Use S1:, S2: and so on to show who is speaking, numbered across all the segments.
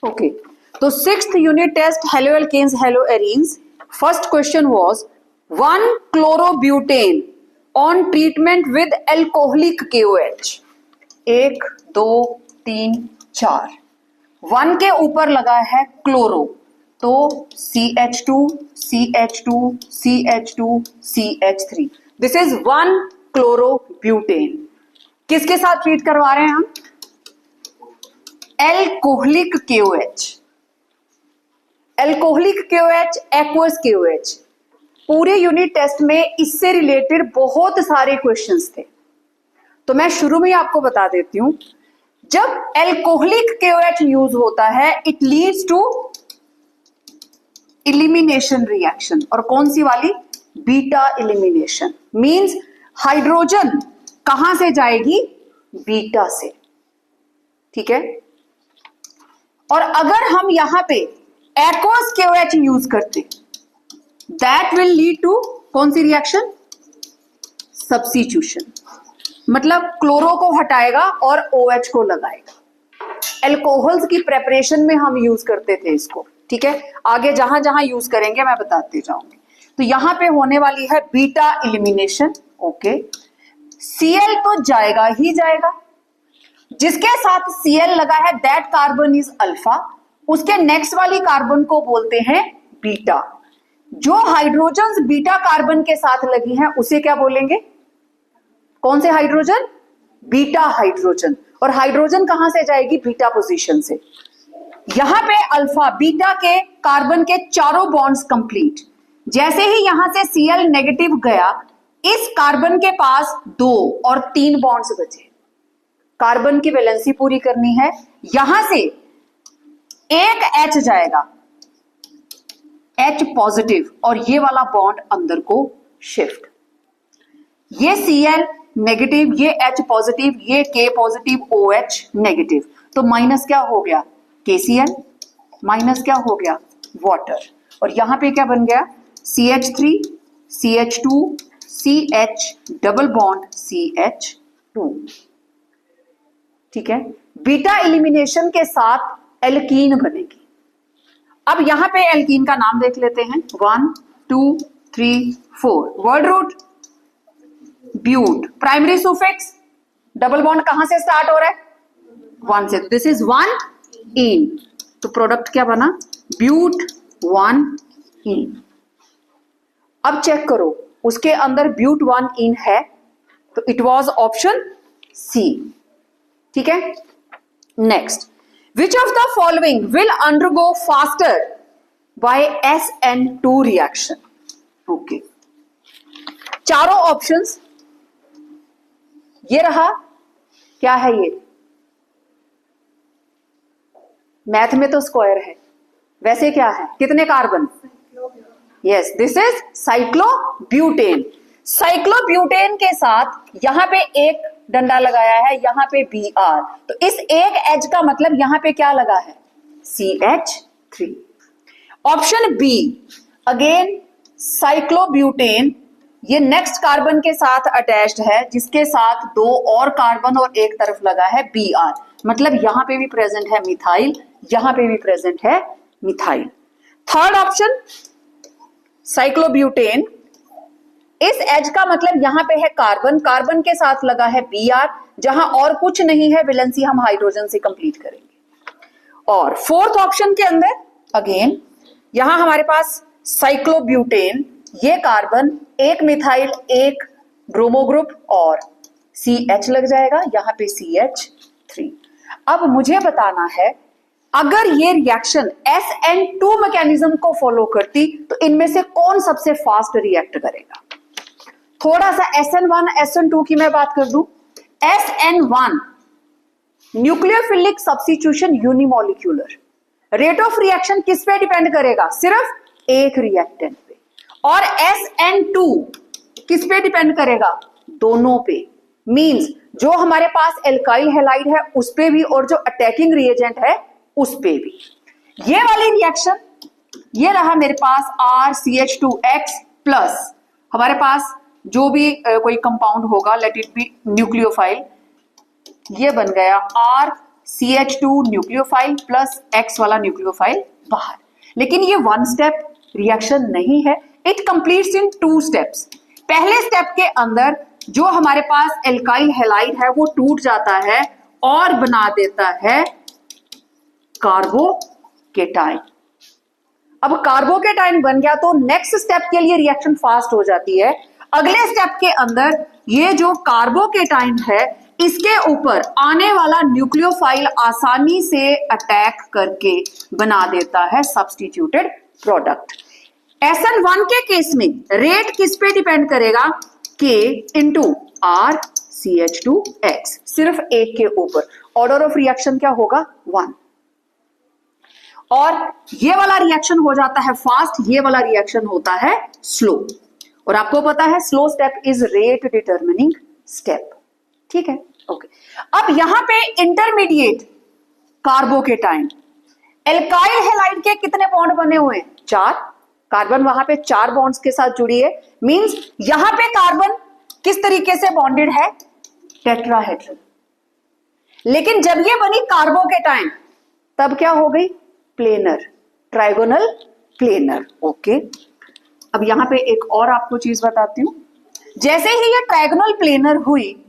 S1: Okay. So sixth unit test, haloalkanes, haloarenes. First question was 1-chlorobutane on treatment with alcoholic KOH. 1, 2, 3, 4. 1 के ऊपर लगा है chloro, तो CH2, CH2, CH2, CH3. This is 1-chlorobutane. किसके साथ treat करवा रहे हैं हम? Alcoholic KOH. Alcoholic KOH, aqueous KOH. पूरे यूनिट टेस्ट में इससे रिलेटेड बहुत सारे क्वेश्चंस थे, तो मैं शुरू में आपको बता देती हूं. जब एल्कोहलिक KOH यूज होता है, it leads to elimination reaction. और कौन सी वाली? Beta elimination. मींस हाइड्रोजन कहां से जाएगी? बीटा से. ठीक है. और अगर हम यहां पे एक्वस KOH यूज करते, दैट विल लीड टू कौन सी रिएक्शन? सब्स्टिट्यूशन. मतलब क्लोरो को हटाएगा और OH को लगाएगा. एल्कोहल्स की प्रेपरेशन में हम यूज करते थे इसको. ठीक है. आगे जहां जहां यूज करेंगे मैं बताते जाऊंगी. तो यहां पे होने वाली है बीटा इलिमिनेशन. ओके. Cl तो जाएगा ही जाएगा. जिसके साथ Cl लगा है दैट कार्बन इज अल्फा. उसके नेक्स्ट वाली कार्बन को बोलते हैं बीटा. जो हाइड्रोजन्स बीटा कार्बन के साथ लगी हैं उसे क्या बोलेंगे? कौन से हाइड्रोजन? Beta hydrogen. और हाइड्रोजन कहां से जाएगी? बीटा पोजीशन से. यहां पे अल्फा बीटा के कार्बन के चारों बॉन्ड्स कंप्लीट. जैसे ही यहां से Cl नेगेटिव गया, इस कार्बन के पास 2 और 3 बॉन्ड्स बचे. कार्बन की वैलेंसी पूरी करनी है. यहां से एक H जाएगा, H पॉजिटिव, और ये वाला बॉन्ड अंदर को शिफ्ट. ये Cl नेगेटिव, ये H पॉजिटिव, ये K पॉजिटिव, OH नेगेटिव. तो माइनस क्या हो गया? KCl. माइनस क्या हो गया? वाटर. और यहां पे क्या बन गया? CH3, CH2, CH double bond CH2. ठीक है. बीटा इलिमिनेशन के साथ एल्कीन बनेगी. अब यहां पे एल्कीन का नाम देख लेते हैं. 1, 2, 3, 4. Word root but. Primary suffix double bond कहां से स्टार्ट हो रहा है? 1 से. This is 1 in. तो प्रोडक्ट क्या बना? ब्यूट 1 इन. अब चेक करो, उसके अंदर ब्यूट 1 इन है, तो इट वॉज ऑप्शन सी. ठीक है. Next, which of the following will undergo faster by SN2 reaction? Okay. चारों ऑप्शंस ये रहा. क्या है ये? मैथ में तो स्क्वायर है, वैसे क्या है? कितने carbon? Yes, this is cyclobutane. Cyclobutane के साथ यहां पे एक डंडा लगाया है, यहां पे Br. तो इस एक H का मतलब यहां पे क्या लगा है? CH3. Option B, again cyclobutane. ये नेक्स्ट कार्बन के साथ अटैच्ड है, जिसके साथ 2 और कार्बन और एक तरफ लगा है Br. मतलब यहां पे भी प्रेजेंट है मिथाइल, यहां पे भी प्रेजेंट है मिथाइल. Third option cyclobutane. इस H का मतलब यहां पे है कार्बन, कार्बन के साथ लगा है Br. जहां और कुछ नहीं है, वैलेंसी हम हाइड्रोजन से कंप्लीट करेंगे. और फोर्थ ऑप्शन के अंदर अगेन यहां हमारे पास साइक्लोब्यूटेन, ये कार्बन, एक मिथाइल, एक ब्रोमो ग्रुप और CH लग जाएगा, यहां पे CH3. अब मुझे बताना है, अगर ये रिएक्शन SN2 मैकेनिज्म को फॉलो करती तो इनमें से कौन सबसे फास्ट रिएक्ट करेगा? थोड़ा सा SN1 SN2 की मैं बात कर दूं. SN1 nucleophilic substitution unimolecular. Rate of reaction किस पे डिपेंड करेगा? सिर्फ एक रिएक्टेंट पे. और SN2 किस पे डिपेंड करेगा? दोनों पे. मींस जो हमारे पास एल्काइल हैलाइड है उस पे भी, और जो अटैकिंग रिएजेंट है उस पे भी. ये वाली रिएक्शन ये रहा मेरे पास RCH2X प्लस हमारे पास जो भी कोई कंपाउंड होगा, लेट इट बी न्यूक्लियोफाइल, ये बन गया CH2 न्यूक्लियोफाइल प्लस X वाला न्यूक्लियोफाइल बाहर। लेकिन ये वन स्टेप रिएक्शन नहीं है, इट कंप्लीट्स इन 2 स्टेप्स। पहले स्टेप के अंदर जो हमारे पास एल्काइल हैलाइड है वो टूट जाता है और बना देता है कार्बोकेटाइन। अब कार्बोकेटाइन बन गया तो नेक्स्ट स्टेप के लिए रिएक्शन फास्ट हो जाती है। अगले स्टेप के अंदर ये जो कार्बोकेटाइन है इसके ऊपर आने वाला न्यूक्लियोफाइल आसानी से अटैक करके बना देता है सब्स्टिट्यूटेड प्रोडक्ट। SN1 के केस में रेट किस पे डिपेंड करेगा? K इंटू R CH2X, सिर्फ एक के ऊपर। ऑर्डर ऑफ रिएक्शन क्या होगा? 1। और ये वाला रिएक्शन हो जाता है फास्ट, ये वाला रिएक्शन होता है स्लो। और आपको पता है slow step is rate determining step. ठीक है, ओके। अब यहां पे इंटरमीडिएट कार्बोकेटाइन, एल्काइल हैलाइड के कितने बॉन्ड बने हुए हैं? 4। कार्बन वहां पे 4 बॉन्ड्स के साथ जुड़ी है, मींस यहां पे कार्बन किस तरीके से बॉन्डेड है? टेट्राहेड्रल। लेकिन जब ये बनी कार्बोकेटाइन तब क्या हो गई? Planar, trigonal planar. ओके, अब यहां पे एक और आपको चीज बताती हूं। जैसे ही ये ट्राइगोनल प्लेनर हुई,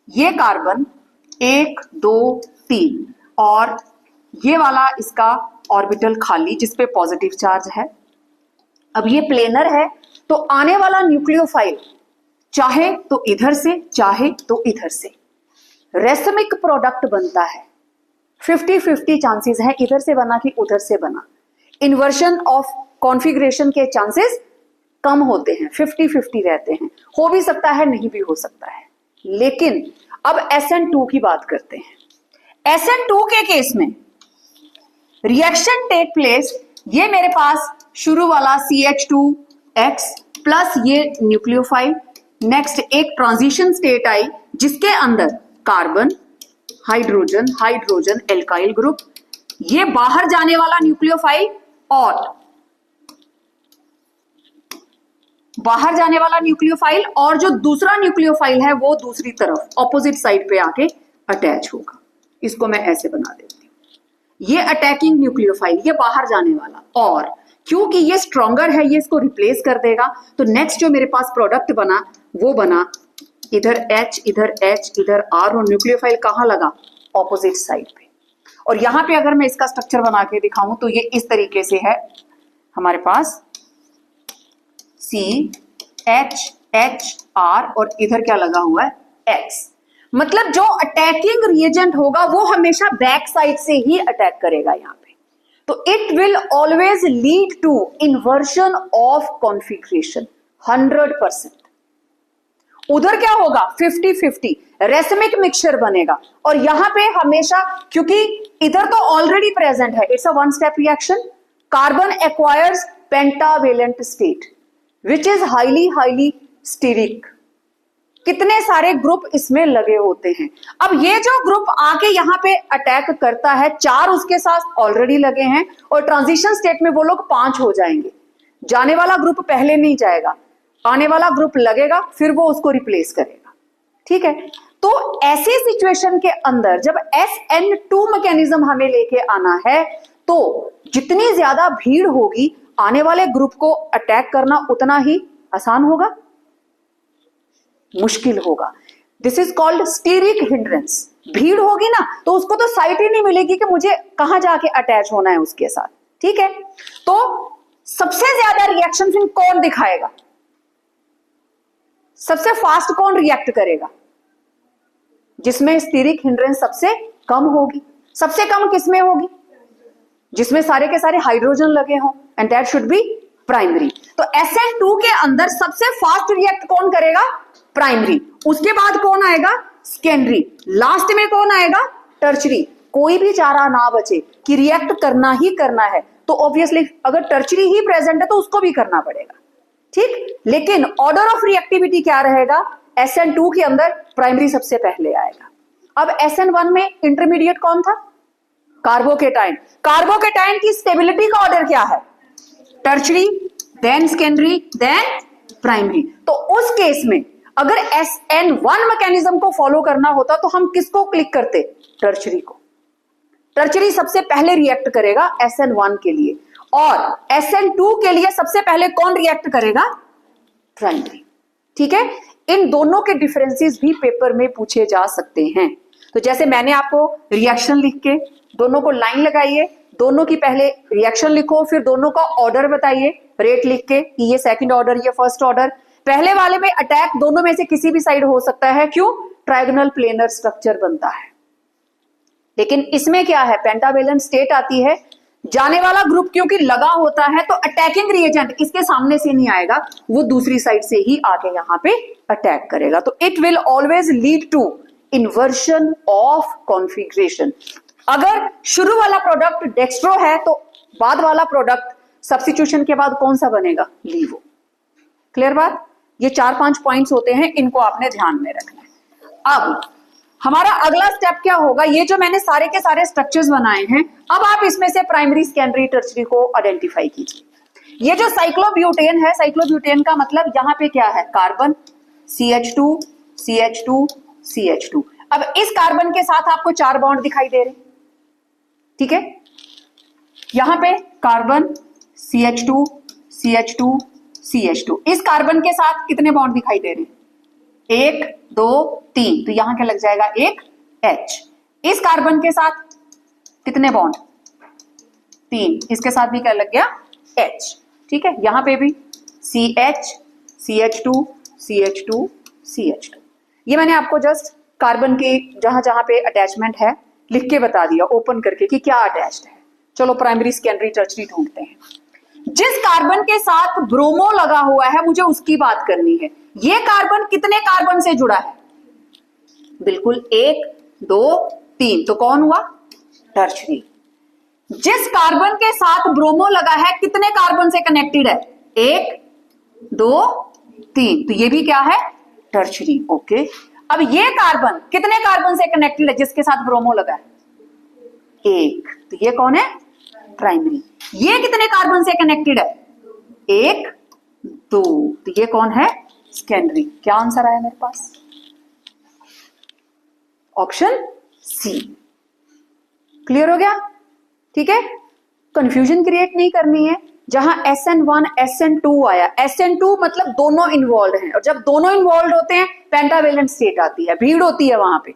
S1: ये कार्बन 1 2 3 और ये वाला इसका ऑर्बिटल खाली जिसपे पॉजिटिव चार्ज है। अब ये प्लेनर है तो आने वाला न्यूक्लियोफाइल चाहे तो इधर से चाहे तो इधर से रेसमिक प्रोडक्ट बनता है। 50-50 चांसेस है इधर से बना कि उधर से बना। इन्वर्शन ऑफ कॉन्फ़िगरेशन के चांसेस कम होते हैं, 50-50 रहते हैं। हो भी सकता है, नहीं भी हो सकता है। लेकिन अब SN2 की बात करते हैं। SN2 के केस में रिएक्शन टेक प्लेस, ये मेरे पास शुरू वाला CH2X प्लस ये न्यूक्लियोफाइल, नेक्स्ट एक ट्रांजिशन स्टेट आई जिसके अंदर carbon hydrogen hydrogen alkyl group, ये बाहर जाने वाला न्यूक्लियोफाइल और बाहर जाने वाला न्यूक्लियोफाइल और जो दूसरा न्यूक्लियोफाइल है वो दूसरी तरफ ऑपोजिट साइड पे आके अटैच होगा। इसको मैं ऐसे बना देती हूं। ये अटैकिंग न्यूक्लियोफाइल, ये बाहर जाने वाला, और क्योंकि ये स्ट्रॉन्गर है ये इसको रिप्लेस कर देगा। तो नेक्स्ट जो मेरे पास प्रोडक्ट बना वो बना इधर H इधर H इधर R और न्यूक्लियोफाइल कहां लगा? ऑपोजिट साइड पे। और यहां पे अगर मैं इसका स्ट्रक्चर बना के दिखाऊं तो ये इस तरीके से है। हमारे पास CHHR और इधर क्या लगा हुआ है? X। मतलब जो अटैकिंग रिएजेंट होगा वो हमेशा बैक साइड से ही अटैक करेगा यहां पे। तो it will always lead to inversion of configuration 100%। उधर क्या होगा? 50-50 रेसमिक मिक्सचर बनेगा। और यहां पे हमेशा, क्योंकि इधर तो ऑलरेडी प्रेजेंट है, it's a one step reaction, carbon acquires pentavalent state which is highly steric. कितने सारे ग्रुप इसमें लगे होते हैं। अब ये जो ग्रुप आके यहां पे अटैक करता है, 4 उसके साथ ऑलरेडी लगे हैं और ट्रांजिशन स्टेट में वो लोग 5 हो जाएंगे। जाने वाला ग्रुप पहले नहीं जाएगा, आने वाला ग्रुप लगेगा, फिर वो उसको रिप्लेस करेगा। ठीक है, तो ऐसी सिचुएशन के अंदर जब SN2 मैकेनिज्म हमें लेके आना है तो जितनी ज्यादा भीड़ होगी आने वाले ग्रुप को अटैक करना उतना ही आसान होगा, मुश्किल होगा। This is called steric hindrance. भीड़ होगी ना तो उसको तो साइट ही नहीं मिलेगी कि मुझे कहां जाके अटैच होना है उसके साथ। ठीक है, तो सबसे ज्यादा रिएक्शन फिर कौन दिखाएगा? सबसे फास्ट कौन रिएक्ट करेगा? जिसमें स्टीरिक हिंड्रेंस सबसे कम होगी। सबसे कम किसमें होगी? जिसमें सारे के सारे हाइड्रोजन लगे हों, and that should be primary. तो SN2 के अंदर सबसे फास्ट रिएक्ट कौन करेगा? प्राइमरी। उसके बाद कौन आएगा? सेकेंडरी। लास्ट में कौन आएगा? टर्चरी। कोई भी चारा ना बचे कि रिएक्ट करना ही करना है तो ऑब्वियसली अगर टर्चरी ही प्रेजेंट है तो उसको भी करना पड़ेगा। ठीक, लेकिन ऑर्डर ऑफ रिएक्टिविटी क्या रहेगा? SN2 के अंदर प्राइमरी सबसे पहले आएगा। अब SN1 में इंटरमीडिएट कौन था? कार्बोकेटाइन। कार्बोकेटाइन की स्टेबिलिटी का ऑर्डर क्या है? Tertiary, then secondary, then primary. तो उस केस में अगर SN1 मैकेनिज्म को फॉलो करना होता तो हम किसको क्लिक करते? टर्चरी को। टर्चरी सबसे पहले रिएक्ट करेगा SN1 के लिए, और SN2 के लिए सबसे पहले कौन रिएक्ट करेगा? प्राइमरी। ठीक है, इन दोनों के डिफरेंसेस भी पेपर में पूछे जा सकते हैं। तो जैसे मैंने आपको रिएक्शन लिख के दोनों को लाइन लगाइए, दोनों की पहले रिएक्शन लिखो, फिर दोनों का ऑर्डर बताइए रेट लिख के कि ये सेकंड ऑर्डर, ये फर्स्ट ऑर्डर। पहले वाले में अटैक दोनों में से किसी भी साइड हो सकता है, क्यों? ट्रायगोनल प्लेनर स्ट्रक्चर बनता है। लेकिन इसमें क्या है, पेंटावेलेंट स्टेट आती है, जाने वाला ग्रुप क्योंकि लगा होता है तो अटैकिंग रिएजेंट इसके सामने से नहीं आएगा, वो दूसरी साइड से ही आके यहां पे अटैक करेगा। तो it will always lead to inversion of configuration. अगर शुरू वाला प्रोडक्ट डेक्स्ट्रो है तो बाद वाला प्रोडक्ट सब्स्टिट्यूशन के बाद कौन सा बनेगा? लीवो। क्लियर बात? ये 4-5 पॉइंट्स होते हैं, इनको आपने ध्यान में रखना है। अब हमारा अगला स्टेप क्या होगा? ये जो मैंने सारे के सारे स्ट्रक्चर्स बनाए हैं, अब आप इसमें से प्राइमरी, सेकेंडरी, टर्शरी को आइडेंटिफाई कीजिए। ये जो साइक्लोब्यूटेन है, साइक्लोब्यूटेन का मतलब यहां पे क्या है? Carbon, CH2, CH2, CH2। अब इस कार्बन के साथ आपको 4 बॉन्ड दिखाई दे रहे, ठीक है? यहां पे कार्बन, CH2, CH2, CH2। इस कार्बन के साथ कितने बॉन्ड दिखाई दे रहे? 1, 2, 3, तो यहां क्या लग जाएगा? एक H। इस कार्बन के साथ कितने बॉन्ड? 3, इसके साथ भी क्या लग गया? H। ठीक है, यहां पे भी CH, CH2, CH2, CH2। ये मैंने आपको जस्ट कार्बन के जहां जहां पे अटैचमेंट है लिख के बता दिया ओपन करके कि क्या अटैच्ड है। चलो प्राइमरी, सेकेंडरी, टर्शरी ढूंढते हैं। जिस कार्बन के साथ ब्रोमो लगा हुआ है मुझे उसकी बात करनी है। ये कार्बन कितने कार्बन से जुड़ा है? बिल्कुल 1, 2, 3, तो कौन हुआ? टर्शरी। जिस कार्बन के साथ ब्रोमो लगा है कितने कार्बन से कनेक्टेड है? 1, 2, 3, तो ये भी क्या है? टर्शरी। ओके, अब ये कार्बन कितने कार्बन से कनेक्टेड है जिसके साथ ब्रोमो लगा है? 1, तो ये कौन है? प्राइमरी। ये कितने कार्बन से कनेक्टेड है? 1, 2, तो ये कौन है? सेकेंडरी। क्या आंसर आया मेरे पास? Option C. क्लियर हो गया? ठीक है, कंफ्यूजन क्रिएट नहीं करनी है। जहां SN1, SN2 आया, SN2 मतलब दोनों इन्वॉल्व हैं, और जब दोनों इन्वॉल्व होते हैं पेंटावेलेंट स्टेट आती है, भीड़ होती है वहां पे।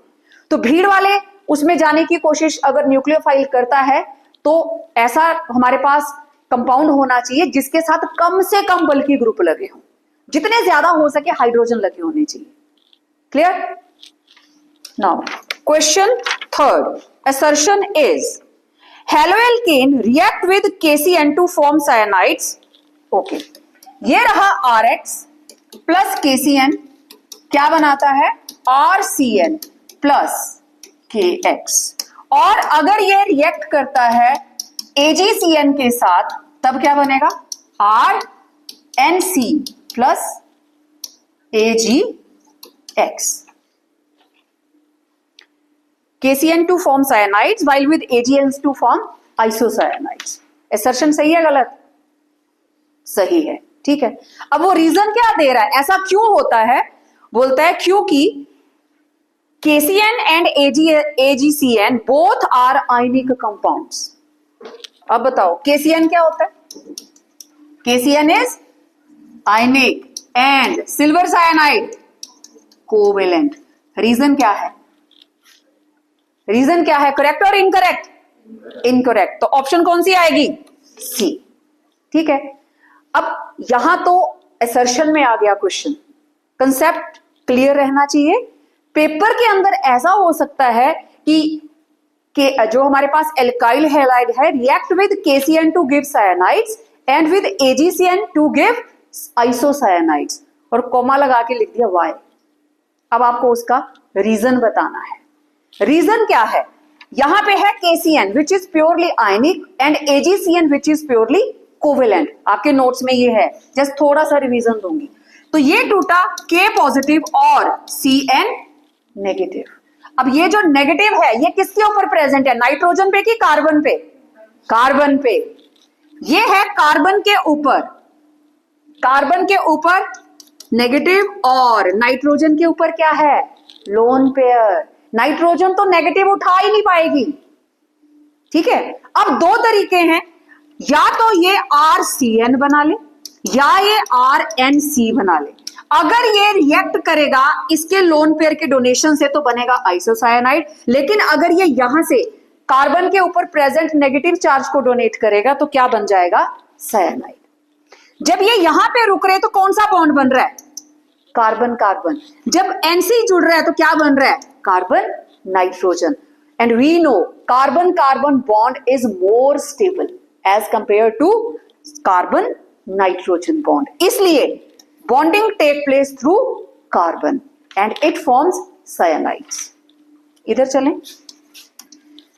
S1: तो भीड़ वाले उसमें जाने की कोशिश अगर न्यूक्लियोफाइल करता है तो ऐसा हमारे पास कंपाउंड होना चाहिए जिसके साथ कम से कम बल्कि ग्रुप लगे हों, जितने ज्यादा हो सके हाइड्रोजन लगे होने चाहिए। Clear? Now question 3rd, assertion is haloalkane react with KCN to form cyanides. Okay, ये रहा RX प्लस KCN क्या बनाता है? RCN plus KX। और अगर ये रिएक्ट करता है AgCN के साथ तब क्या बनेगा? RNC plus AgX। KCN to form cyanides while with AgNs to form isocyanides। assertion सही है गलत? सही है। ठीक है, अब वो रीजन क्या दे रहा है, ऐसा क्यों होता है? बोलता है क्योंकि KCN and AgCN both are ionic compounds। अब बताओ KCN क्या होता है? KCN is ionic and silver cyanide covalent। Reason क्या है? रीजन क्या है? करेक्ट और इनकरेक्ट? इनकरेक्ट। तो ऑप्शन कौन सी आएगी? सी। ठीक है, अब यहां तो असर्शन में आ गया क्वेश्चन। कंसेप्ट क्लियर रहना चाहिए। पेपर के अंदर ऐसा हो सकता है कि जो हमारे पास एल्काइल हैलाइड है react with KCN to give cyanides and with AgCN to give isocyanides, और कोमा लगा के लिख दिया वाई। अब आपको उसका रीजन बताना है। रीजन क्या है? यहां पे है KCN which is purely ionic and AgCN which is purely covalent. आपके नोट्स में ये है, जस्ट थोड़ा सा रिवीजन दूंगी। तो ये टूटा K पॉजिटिव और CN नेगेटिव। अब ये जो नेगेटिव है ये किसके ऊपर प्रेजेंट है? नाइट्रोजन पे कि कार्बन पे? कार्बन पे। ये है कार्बन के ऊपर, कार्बन के ऊपर नेगेटिव, और नाइट्रोजन के ऊपर क्या है? Lone pair. नाइट्रोजन तो नेगेटिव उठा ही नहीं पाएगी, ठीक है, अब दो तरीके हैं, या तो ये RCN बना ले या ये RNC बना ले। अगर ये रिएक्ट करेगा इसके लोन पेयर के डोनेशन से तो बनेगा आइसोसायनाइड, लेकिन अगर ये यहां से कार्बन के ऊपर प्रेजेंट नेगेटिव चार्ज को डोनेट करेगा तो क्या बन जाएगा, सायनाइड। जब ये यहां पे रुक रहे तो कौन सा बॉन्ड बन रहा है, कार्बन कार्बन। जब NC जुड़ रहा है तो क्या बन रहा है, carbon nitrogen. And we know carbon carbon bond is more stable as compare to carbon nitrogen bond, इसलिए bonding take place through carbon and it forms cyanides. इधर चलें,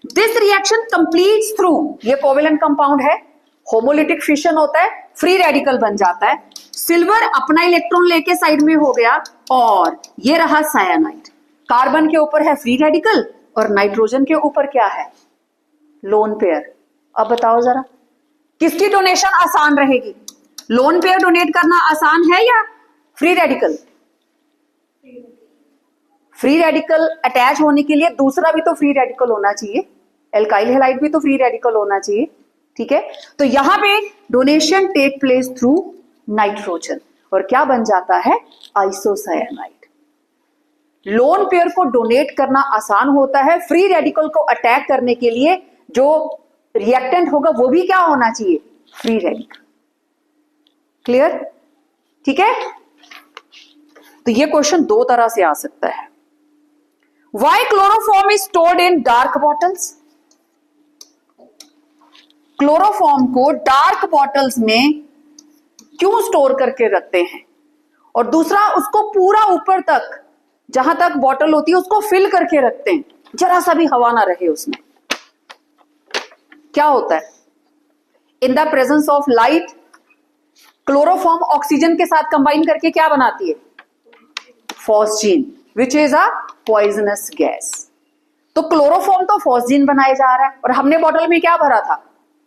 S1: दिस रिएक्शन कंप्लीट्स थ्रू, ये कोवेलेंट कंपाउंड है, homolytic fission होता है, free radical बन जाता है, सिल्वर अपना इलेक्ट्रॉन लेके साइड में हो गया और ये रहा सायनाइड। कार्बन के ऊपर है फ्री रेडिकल और नाइट्रोजन के ऊपर क्या है, लोन पेयर। अब बताओ जरा किसकी डोनेशन आसान रहेगी, लोन पेयर डोनेट करना आसान है या free radical? Free radical attach होने के लिए दूसरा भी तो फ्री रेडिकल होना चाहिए, एल्काइल हैलाइड भी तो फ्री रेडिकल होना चाहिए, ठीक है। तो यहां पे donation take place through nitrogen और क्या बन जाता है, आइसोसायनाइड। लोन पेयर को डोनेट करना आसान होता है, फ्री रेडिकल को अटैक करने के लिए जो रिएक्टेंट होगा वो भी क्या होना चाहिए, फ्री रेडिकल। क्लियर, ठीक है। तो ये क्वेश्चन दो तरह से आ सकता है। Why chloroform is stored in dark bottles, chloroform को डार्क बॉटल्स में क्यों स्टोर करके रखते हैं, और दूसरा उसको पूरा ऊपर तक जहां तक बॉटल होती है उसको फिल करके रखते हैं, जरा सा भी हवा ना रहे उसमें। क्या होता है, इन the presence of light chloroform oxygen के साथ कंबाइन करके क्या बनाती है, phosgene, which is a poisonous gas. तो क्लोरोफॉर्म तो फॉस्जीन बनाया जा रहा है और हमने बॉटल में क्या भरा था,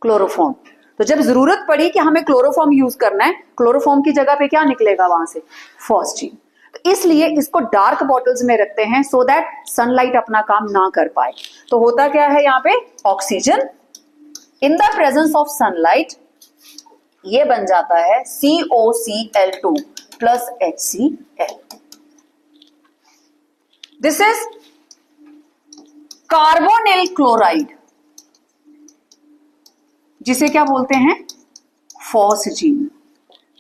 S1: क्लोरोफॉर्म। तो जब जरूरत पड़ी कि हमें क्लोरोफॉर्म यूज करना है, क्लोरोफॉर्म की जगह पे क्या निकलेगा वहां से, फॉस्जीन। तो इसलिए इसको डार्क बॉटल्स में रखते हैं सो दैट सनलाइट अपना काम ना कर पाए। तो होता क्या है यहाँ पे, oxygen in the presence of sunlight ये बन जाता है COCl2 plus HCl। This is carbonyl chloride, जिसे क्या बोलते हैं, फॉस्जीन।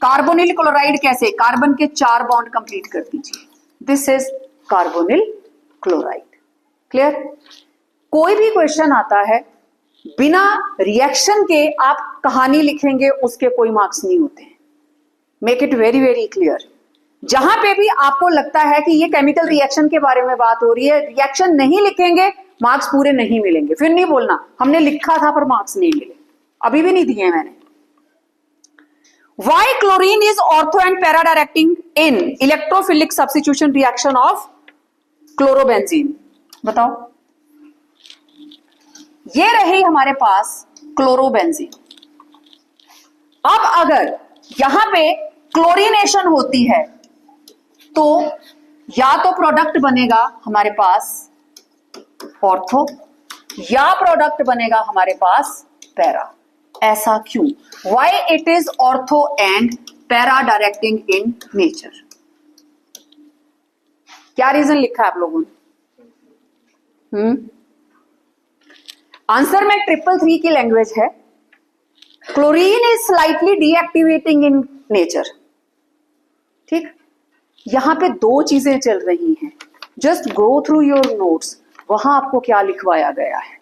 S1: कार्बोनिल क्लोराइड कैसे, कार्बन के 4 बॉन्ड कंप्लीट कर दीजिए, this is carbonyl chloride. Clear. कोई भी क्वेश्चन आता है बिना रिएक्शन के आप कहानी लिखेंगे उसके कोई मार्क्स नहीं होते हैं, make it very very clear. जहां पे भी आपको लगता है कि ये केमिकल रिएक्शन के बारे में बात हो रही है, रिएक्शन नहीं लिखेंगे मार्क्स पूरे नहीं मिलेंगे। फिर नहीं बोलना हमने लिखा था पर मार्क्स नहीं मिले, अभी भी नहीं दिए मैंने। Why chlorine is ortho and para directing in electrophilic substitution reaction of chlorobenzene? बताओ, ये रही हमारे पास क्लोरोबेंजीन। अब अगर यहां पे क्लोरीनेशन होती है तो या तो प्रोडक्ट बनेगा हमारे पास ऑर्थो या प्रोडक्ट बनेगा हमारे पास पैरा। ऐसा क्यों, why it is ortho and para directing in nature, क्या रीजन लिखा है आप लोगों ने? आंसर में 333 की लैंग्वेज है, chlorine is slightly deactivating in nature. ठीक, यहां पे दो चीजें चल रही हैं, just go through your notes, वहां आपको क्या लिखवाया गया है।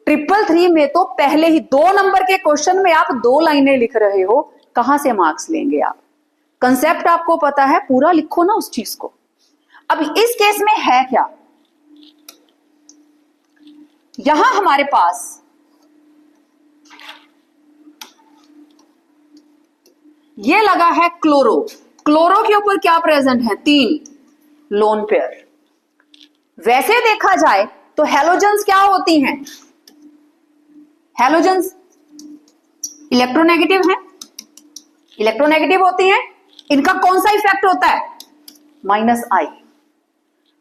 S1: 333 में तो पहले ही 2 नंबर के क्वेश्चन में आप 2 लाइनें लिख रहे हो, कहां से मार्क्स लेंगे आप? कंसेप्ट आपको पता है, पूरा लिखो ना उस चीज को। अब इस केस में है क्या, यहां हमारे पास ये लगा है क्लोरो, क्लोरो के ऊपर क्या प्रेजेंट है, 3 लोन पेयर। वैसे देखा जाए तो हैलोजेंस क्या होती हैं, हैलोजेंस इलेक्ट्रोनेगेटिव हैं, इलेक्ट्रोनेगेटिव होती हैं, इनका कौन सा इफेक्ट होता है, -I।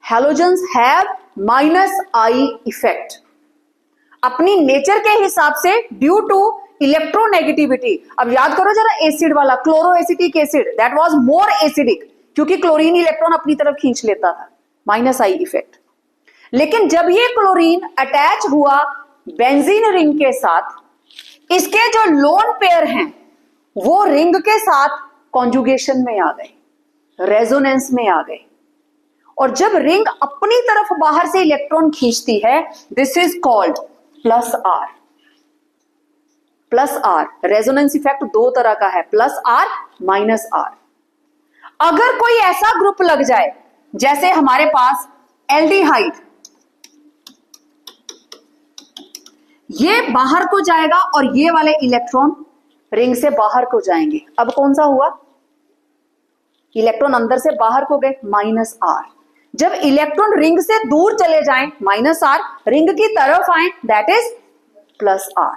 S1: Halogens have -I effect. अपनी नेचर के हिसाब से ड्यू टू इलेक्ट्रोनेगेटिविटी। अब याद करो जरा एसिड वाला, chloroacetic acid, that was more acidic, क्योंकि क्लोरीन इलेक्ट्रॉन अपनी तरफ खींच लेता था, माइनस आई इफेक्ट। लेकिन जब ये क्लोरीन अटैच हुआ बेंजीन रिंग के साथ, इसके जो लोन पेयर हैं वो रिंग के साथ कॉन्जुगेशन में आ गए, रेजोनेंस में आ गए, और जब रिंग अपनी तरफ बाहर से इलेक्ट्रॉन खींचती है, this is called plus R. Plus R, resonance effect दो तरह का है, प्लस आर माइनस आर। अगर कोई ऐसा ग्रुप लग जाए, जैसे हमारे पास एल्डिहाइड, ये बाहर को जाएगा और ये वाले इलेक्ट्रॉन रिंग से बाहर को जाएंगे। अब कौन सा हुआ? इलेक्ट्रॉन अंदर से बाहर को गए, माइनस आर। जब इलेक्ट्रॉन रिंग से दूर चले जाएं, माइनस आर, रिंग की तरफ आए, दैट इज प्लस आर।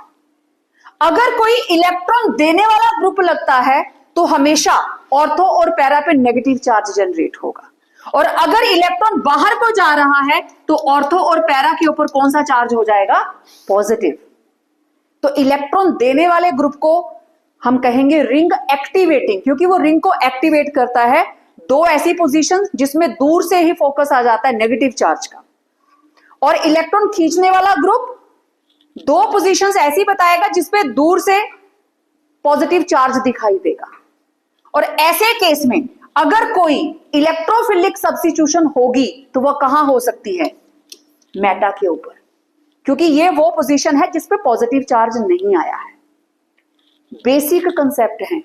S1: अगर कोई इलेक्ट्रॉन देने वाला ग्रुप लगता है तो हमेशा ऑर्थो और पैरा पे नेगेटिव चार्ज जनरेट होगा, और अगर इलेक्ट्रॉन बाहर को जा रहा है तो ऑर्थो और पैरा के ऊपर कौन सा चार्ज हो जाएगा? पॉजिटिव। तो इलेक्ट्रॉन देने वाले ग्रुप को हम कहेंगे रिंग एक्टिवेटिंग, क्योंकि वो रिंग को एक्टिवेट करता है। दो ऐसी पोजीशन जिसमें दूर से ही फोकस आ जाता है नेगेटिव चार्ज का, और इलेक्ट्रॉन खींचने वाला ग्रुप दो पोजीशंस ऐसी बताएगा जिसपे दूर से पॉजिटिव चार्ज दिखाई देगा। और ऐसे केस में अगर कोई इलेक्ट्रोफिलिक सब्स्टिट्यूशन होगी तो वह कहां हो सकती है? मेटा के ऊपर, क्योंकि ये वो पोजीशन है जिसपे पॉजिटिव चार्ज नहीं आया है। बेसिक कंसेप्ट है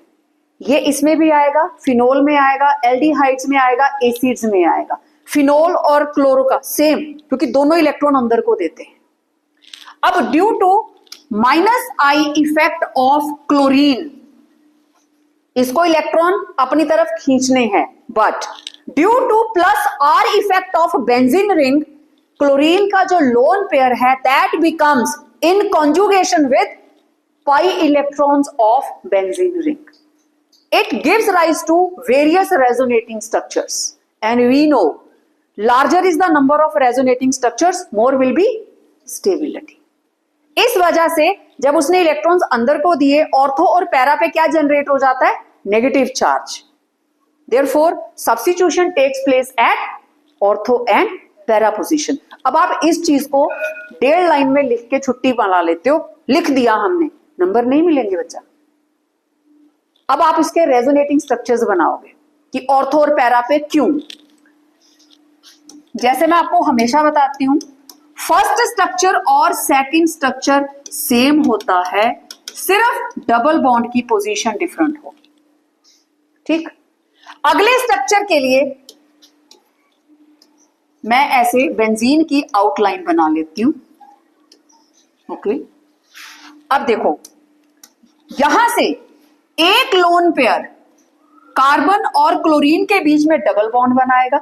S1: ये, इसमें भी आएगा, फिनोल में आएगा, एल्डिहाइड्स में आएगा, एसिड्स में आएगा। फिनोल और क्लोरो का सेम, क्योंकि दोनों इलेक्ट्रॉन अंदर को देते हैं। अब due to minus I effect of chlorine, इसको इलेक्ट्रॉन अपनी तरफ खींचने हैं, but due to plus R effect of benzene ring, chlorine का जो लोन पेयर है that becomes in conjugation with pi electrons of benzene ring. It gives rise to various resonating structures, and we know larger is the number of resonating structures, more will be stability. इस वजह से जब उसने electrons अंदर को दिए, ortho और para पे क्या जनरेट हो जाता है? Negative charge. Therefore, substitution takes place at ortho and para position. अब आप इस चीज को 1.5 लाइन में लिख के छुट्टी बना लेते हो, लिख दिया हमने, नंबर नहीं मिलेंगे बच्चा. अब आप इसके रेजोनेटिंग स्ट्रक्चर्स बनाओगे कि ऑर्थो और पैरा पे क्यों. जैसे मैं आपको हमेशा बताती हूं, फर्स्ट स्ट्रक्चर और सेकंड स्ट्रक्चर सेम होता है, सिर्फ डबल बॉन्ड की पोजीशन डिफरेंट होगी. ठीक. अगले स्ट्रक्चर के लिए मैं ऐसे बेंजीन की आउटलाइन बना लेती हूं. ओके. अब देखो, यहां से एक लोन पेयर कार्बन और क्लोरीन के बीच में डबल बॉन्ड बनाएगा.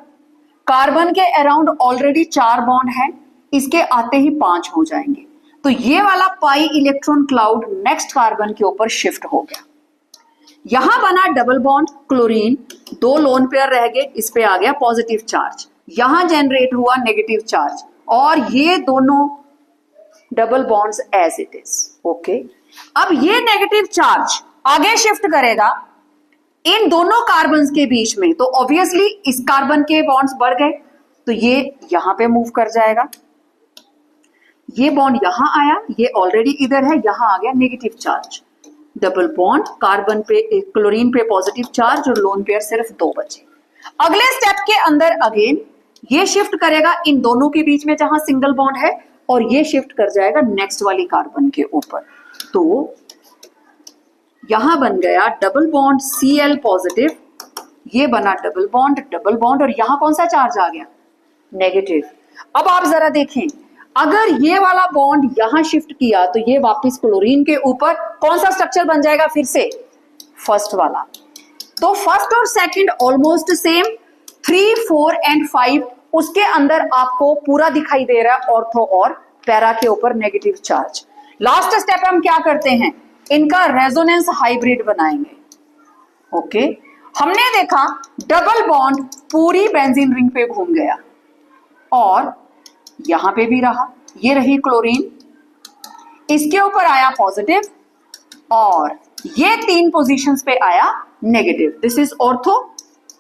S1: कार्बन के अराउंड ऑलरेडी 4 बॉन्ड है, इसके आते ही 5 हो जाएंगे. तो ये वाला pi electron cloud next carbon के ऊपर शिफ्ट हो गया. यहां बना double bond chlorine, 2 lone pair रह गए, इस पे आ गया पॉजिटिव चार्ज. यहां जनरेट हुआ नेगेटिव चार्ज, और ये दोनों double bonds as it is. Okay. अब ये नेगेटिव चार्ज आगे शिफ्ट करेगा इन दोनों कार्बन्स के बीच में, तो ऑब्वियसली इस कार्बन के बॉन्ड्स बढ़ गए, तो ये यहां पे मूव कर जाएगा. ये बॉन्ड यहां आया, ये ऑलरेडी इधर है, यहां आ गया negative charge. Double bond, carbon पे क्लोरीन पे पॉजिटिव चार्ज, और लोन पेयर सिर्फ 2 बचे. अगले स्टेप के अंदर अगेन ये शिफ्ट करेगा इन दोनों के बीच में जहां सिंगल बॉन्ड है, और ये शिफ्ट कर जाएगा नेक्स्ट वाली कार्बन के ऊपर. तो यहां बन गया डबल बॉन्ड Cl पॉजिटिव, ये बना डबल बॉन्ड, और यहां कौन सा चार्ज आ गया? नेगेटिव. अब आप जरा देखें, अगर ये वाला बॉन्ड यहां शिफ्ट किया तो ये वापस क्लोरीन के ऊपर कौन सा स्ट्रक्चर बन जाएगा? फिर से फर्स्ट वाला. तो फर्स्ट और सेकंड ऑलमोस्ट सेम. 3, 4 एंड 5 उसके अंदर आपको पूरा दिखाई दे रहा है ऑर्थो और पैरा के ऊपर नेगेटिव चार्ज. लास्ट स्टेप हम क्या करते हैं? इनका रेजोनेंस हाइब्रिड बनाएंगे. ओके. हमने देखा डबल बॉन्ड पूरी बेंजीन रिंग पे घूम गया, और यहां पे भी रहा. ये रही क्लोरीन, इसके ऊपर आया पॉजिटिव और ये 3 पोजीशंस पे आया negative. This is ortho,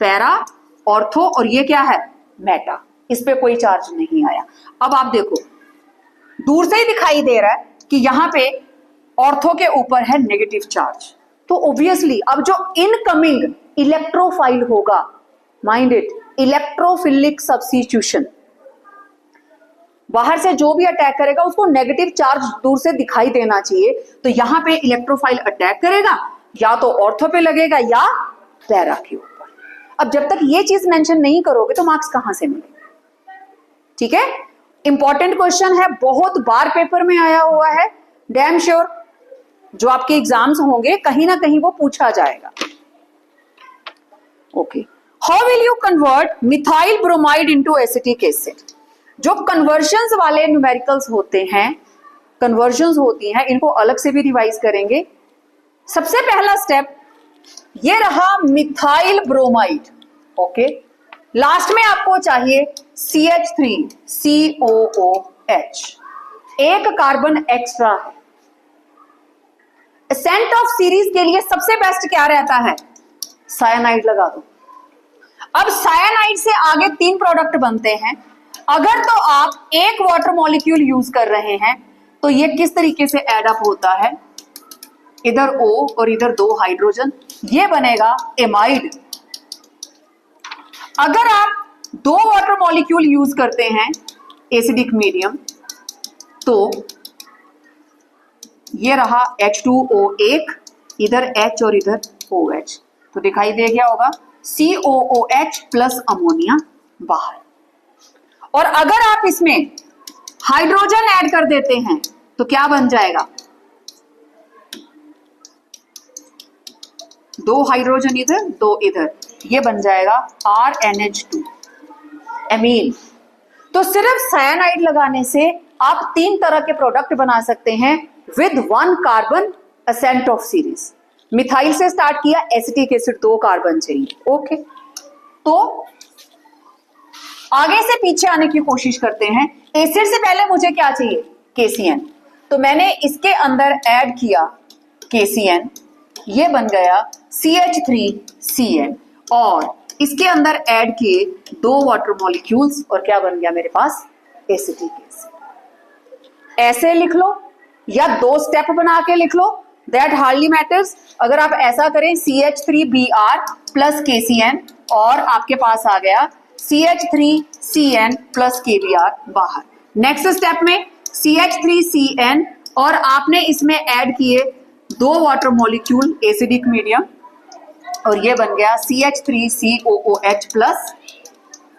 S1: para, ortho और ये क्या है मेटा। इस पे कोई चार्ज नहीं आया। अब आप देखो दूर से ही दिखाई दे रहा है कि यहां पे ऑर्थो के ऊपर है नेगेटिव चार्ज, तो ऑब्वियसली अब जो इनकमिंग इलेक्ट्रोफाइल होगा, माइंड इट, इलेक्ट्रोफिलिक सब्स्टिट्यूशन, बाहर से जो भी अटैक करेगा उसको नेगेटिव चार्ज दूर से दिखाई देना चाहिए। तो यहां पे इलेक्ट्रोफाइल अटैक करेगा, या तो ऑर्थो पे लगेगा या पैरा के ऊपर। अब जब तक ये चीज मेंशन नहीं करोगे तो मार्क्स कहां से मिलेंगे? ठीक है, इंपॉर्टेंट क्वेश्चन है, बहुत बार पेपर में आया हुआ है, डैम श्योर जो आपके एग्जाम्स होंगे कहीं ना कहीं वो पूछा जाएगा। Okay, how will you convert methyl bromide into acetic acid? जो कन्वर्जन्स वाले न्यूमेरिकल्स होते हैं, कन्वर्जन्स होती हैं, इनको अलग से भी रिवाइज करेंगे। सबसे पहला स्टेप ये रहा मिथाइल ब्रोमाइड। ओके, लास्ट में आपको चाहिए CH3COOH, एक कार्बन एक्स्ट्रा है। एसेंट ऑफ सीरीज के लिए सबसे बेस्ट क्या रहता है? साइनाइड लगा दो। अब साइनाइड से आगे 3 प्रोडक्ट बनते हैं। अगर तो आप एक वाटर मॉलिक्यूल यूज कर रहे हैं तो ये किस तरीके से एड अप होता है, इधर O और इधर 2 हाइड्रोजन, ये बनेगा एमाइड। अगर आप 2 वाटर मॉलिक्यूल यूज करते हैं एसिडिक मीडियम, तो ये रहा H2O1, इधर H और इधर OH, तो दिखाई दे गया होगा COOH प्लस अमोनिया बाहर। और अगर आप इसमें हाइड्रोजन ऐड कर देते हैं तो क्या बन जाएगा? 2 हाइड्रोजन इधर 2 इधर, ये बन जाएगा RNH2 एमीन। तो सिर्फ साइनाइड लगाने से आप 3 तरह के प्रोडक्ट बना सकते हैं with 1 carbon ascent of series. Methyl से स्टार्ट किया, एसिटिक एसिड 2 कार्बन चाहिए। ओके, तो आगे से पीछे आने की कोशिश करते हैं। एसिड से पहले मुझे क्या चाहिए? KCN। तो मैंने इसके अंदर ऐड किया KCN, ये बन गया CH3CN, और इसके अंदर ऐड किए 2 वाटर मॉलिक्यूल्स और क्या बन गया मेरे पास? Acetic acid. ऐसे लिख लो या 2 स्टेप बना के लिख लो, दैट हार्डली मैटर्स। अगर आप ऐसा करें CH3Br प्लस KCN और आपके पास आ गया CH3CN प्लस KBr बाहर। नेक्स्ट स्टेप में CH3CN और आपने इसमें ऐड किए 2 वाटर मॉलिक्यूल एसिडिक मीडियम और ये बन गया CH3COOH plus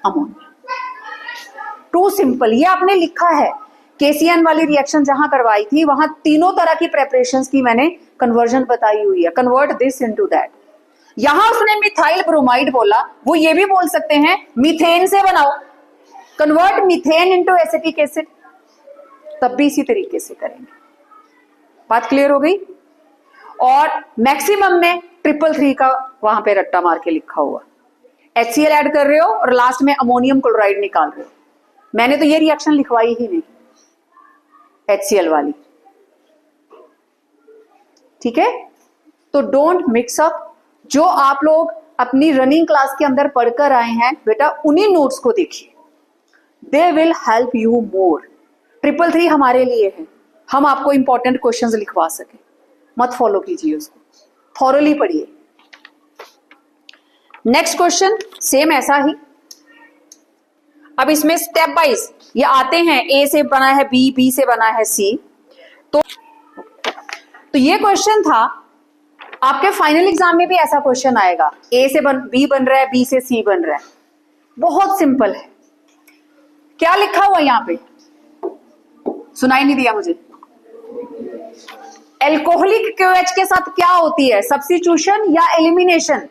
S1: ammonia. To simple, ये आपने लिखा है। KCN वाली रिएक्शन जहां करवाई थी वहां तीनों तरह की प्रेपरेशंस की मैंने कन्वर्जन बताई हुई है। Convert this into that. यहां उसने मिथाइल ब्रोमाइड बोला, वो ये भी बोल सकते हैं मीथेन से बनाओ, convert methane into acetic acid, तब भी इसी तरीके से करेंगे। बात क्लियर हो गई? और मैक्सिमम में 333 का वहां पे रट्टा मार के लिखा हुआ, HCl ऐड कर रहे हो और लास्ट में अमोनियम क्लोराइड निकाल रहे हो। मैंने तो ये रिएक्शन लिखवाई ही नहीं, HCl वाली। ठीक है, तो डोंट मिक्स अप। जो आप लोग अपनी रनिंग क्लास के अंदर पढ़कर आए हैं बेटा, उन्हीं नोट्स को देखिए, they will help you more. 333 हमारे लिए है, हम आपको इंपॉर्टेंट क्वेश्चंस लिखवा सके। मत फॉलो कीजिए उसको, थॉरली पढ़िए। नेक्स्ट क्वेश्चन सेम ऐसा ही। अब इसमें स्टेप वाइज ये आते हैं, A से बना है B, B से बना है C। तो ये क्वेश्चन था, आपके फाइनल एग्जाम में भी ऐसा क्वेश्चन आएगा, A से B बन रहा है, B से C बन रहा है। बहुत सिंपल है। क्या लिखा हुआ यहां पे? सुनाई नहीं दिया मुझे। एल्कोहलिक KOH के साथ क्या होती है? सब्स्टिट्यूशन या एलिमिनेशन?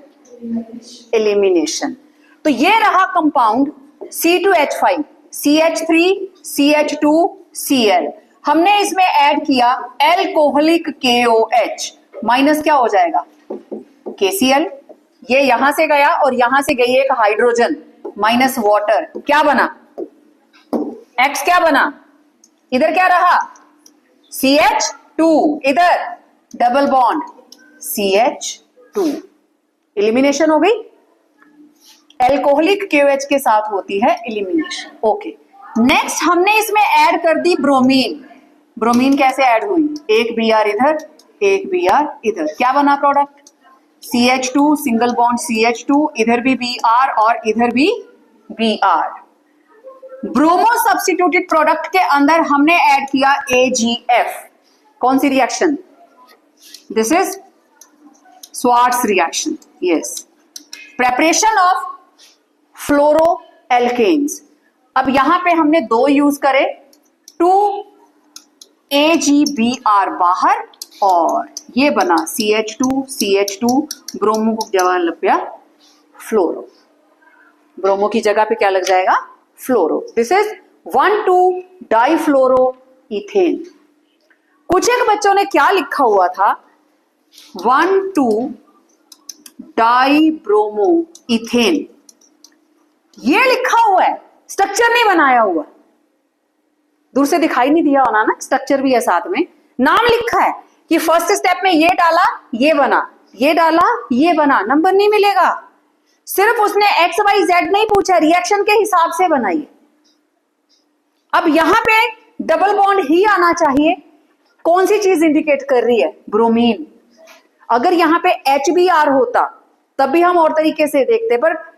S1: एलिमिनेशन। तो ये रहा कंपाउंड C2H5, CH3CH2Cl। हमने इसमें ऐड किया एल्कोहलिक KOH, माइनस क्या हो जाएगा? KCl। ये यहां से गया और यहां से गई एक हाइड्रोजन, माइनस वाटर, क्या बना? X क्या बना? इधर क्या रहा? C CH2 इधर डबल बॉन्ड CH2, एलिमिनेशन हो गई। एल्कोहलिक KOH के साथ होती है एलिमिनेशन। ओके, नेक्स्ट हमने इसमें ऐड कर दी ब्रोमीन। ब्रोमीन कैसे ऐड हुई? एक Br इधर, एक Br इधर, क्या बना product? CH2 single bond CH2, इधर भी Br और इधर भी Br। ब्रोमो सब्स्टिट्यूटेड प्रोडक्ट के अंदर हमने ऐड किया AgF। कौन सी reaction? This is Swarts reaction. Yes, preparation of fluoro alkanes. अब यहां पे हमने दो यूज करे, 2 AgBr बाहर और ये बना CH2 ब्रोमो की जगह लग गया फ्लोरो। ब्रोमो की जगह पे क्या लग जाएगा? Fluoro. This is 1,2 difluoro ethane. कुछ एक बच्चों ने क्या लिखा हुआ था? 1,2 डाइब्रोमो इथेन, ये लिखा हुआ है, स्ट्रक्चर नहीं बनाया हुआ। दूर से दिखाई नहीं दिया होना ना, स्ट्रक्चर भी है साथ में, नाम लिखा है कि फर्स्ट स्टेप में ये डाला ये बना, ये डाला ये बना, नंबर नहीं मिलेगा। सिर्फ उसने XYZ नहीं पूछा, रिएक्शन के हिसाब से बनाइए। अब यहां पे डबल बॉन्ड ही आना चाहिए। कौन सी चीज इंडिकेट कर रही है? ब्रोमीन। अगर यहां पे HBr होता तब भी हम और तरीके से देखते, पर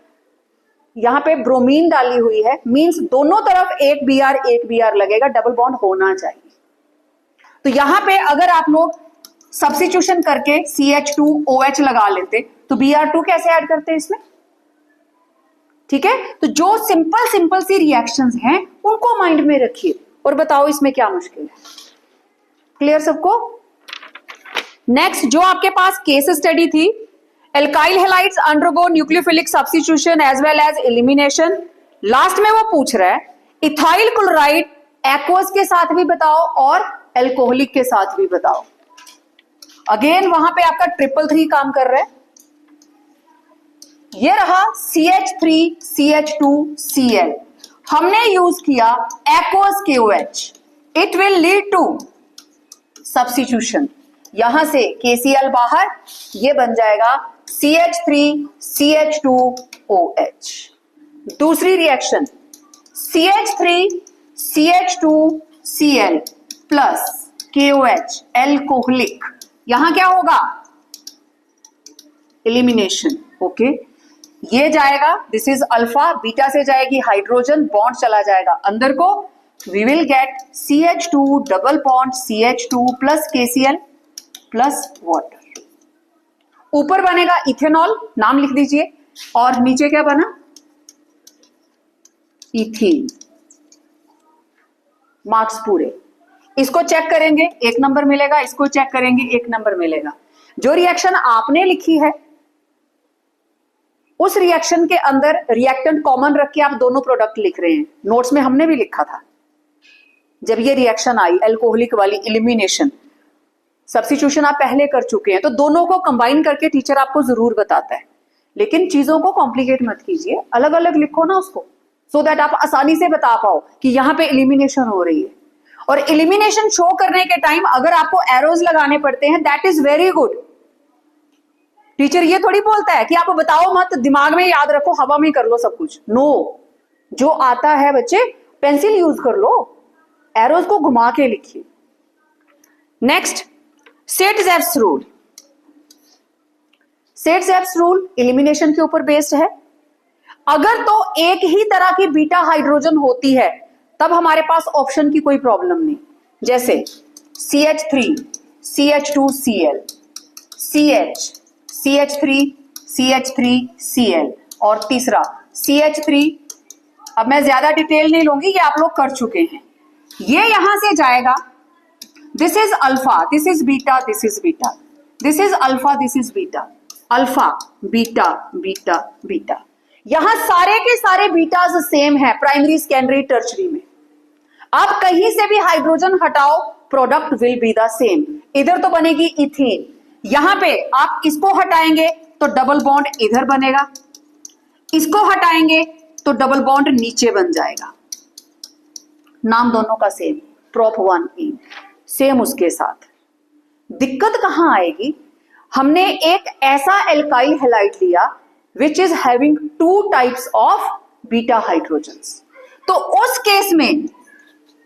S1: यहां पे ब्रोमीन डाली हुई है, मींस दोनों तरफ एक Br लगेगा, डबल बॉन्ड होना चाहिए। तो यहां पे अगर आप लोग सब्स्टिट्यूशन करके CH2OH लगा लेते तो Br2 कैसे ऐड करते हैं इसमें? ठीक है, तो जो सिंपल सी रिएक्शंस हैं उनको माइंड में रखिए और बताओ इसमें क्या मुश्किल है। क्लियर सबको? नेक्स्ट जो आपके पास केस स्टडी थी, alkyl halides undergo nucleophilic substitution as well as elimination. Last में वो पूछ रहा है इथाइल क्लोराइड एक्वस के साथ भी बताओ और एल्कोहलिक के साथ भी बताओ। अगेन वहां पे आपका 333 काम कर रहा है। ये रहा CH3CH2Cl, हमने यूज किया aqueous KOH, it will lead to substitution. यहां से KCl बाहर, ये बन जाएगा CH3CH2OH। दूसरी reaction CH3CH2Cl plus KOH alcoholic, यहां क्या होगा? एलिमिनेशन। ओके, ये जाएगा, दिस इज अल्फा, बीटा से जाएगी हाइड्रोजन, बॉन्ड चला जाएगा अंदर को, we will get CH2 double bond CH2 plus KCl plus water. ऊपर बनेगा इथेनॉल, नाम लिख दीजिए, और नीचे क्या बना? इथीन। मार्क्स पूरे। इसको चेक करेंगे 1 नंबर मिलेगा, इसको चेक करेंगे 1 नंबर मिलेगा। जो रिएक्शन आपने लिखी है उस रिएक्शन के अंदर रिएक्टेंट कॉमन रख के आप दोनों प्रोडक्ट लिख रहे हैं। नोट्स में हमने भी लिखा था, जब ये रिएक्शन आई एल्कोहलिक वाली एलिमिनेशन, सब्स्टिट्यूशन आप पहले कर चुके हैं, तो दोनों को कंबाइन करके टीचर आपको जरूर बताता है। लेकिन चीजों को कॉम्प्लिकेट मत कीजिए, अलग अलग लिखो ना उसको, सो दैट आप आसानी से बता पाओ कि यहां पे एलिमिनेशन हो रही है। और एलिमिनेशन शो करने के टाइम अगर आपको एरोज लगाने पड़ते हैं, that is very good. Teacher ये थोड़ी बोलता है कि आप बताओ मत, दिमाग में याद रखो, हवा में कर लो सब कुछ। नो, जो आता है बच्चे पेंसिल यूज कर लो, एरोज को घुमा के लिखिए। Next, Saytzeff's rule. Saytzeff's rule elimination के ऊपर बेस्ड है। अगर तो एक ही तरह की बीटा हाइड्रोजन होती है तब हमारे पास ऑप्शन की कोई प्रॉब्लम नहीं, जैसे CH3 CH2Cl, CH CH3 CH3Cl और तीसरा CH3। अब मैं ज्यादा डिटेल नहीं लूंगी, ये आप लोग कर चुके हैं। ये यहां से जाएगा, this is alpha, this is beta, this is beta, this is alpha, this is beta, alpha beta beta beta. यहां सारे के सारे बीटाज सेम है प्राइमरी सेकेंडरी टर्शरी में। आप कहीं से भी हाइड्रोजन हटाओ, product will be the same. इधर तो बनेगी इथीन, यहां पे आप इसको हटाएंगे तो डबल बॉन्ड इधर बनेगा, इसको हटाएंगे तो डबल बॉन्ड नीचे बन जाएगा। नाम दोनों का सेम, प्रोप 1 इन। सेम उसके साथ। दिक्कत कहां आएगी, हमने एक ऐसा एल्काइल हैलाइड लिया which is having 2 types of beta hydrogens, तो उस केस में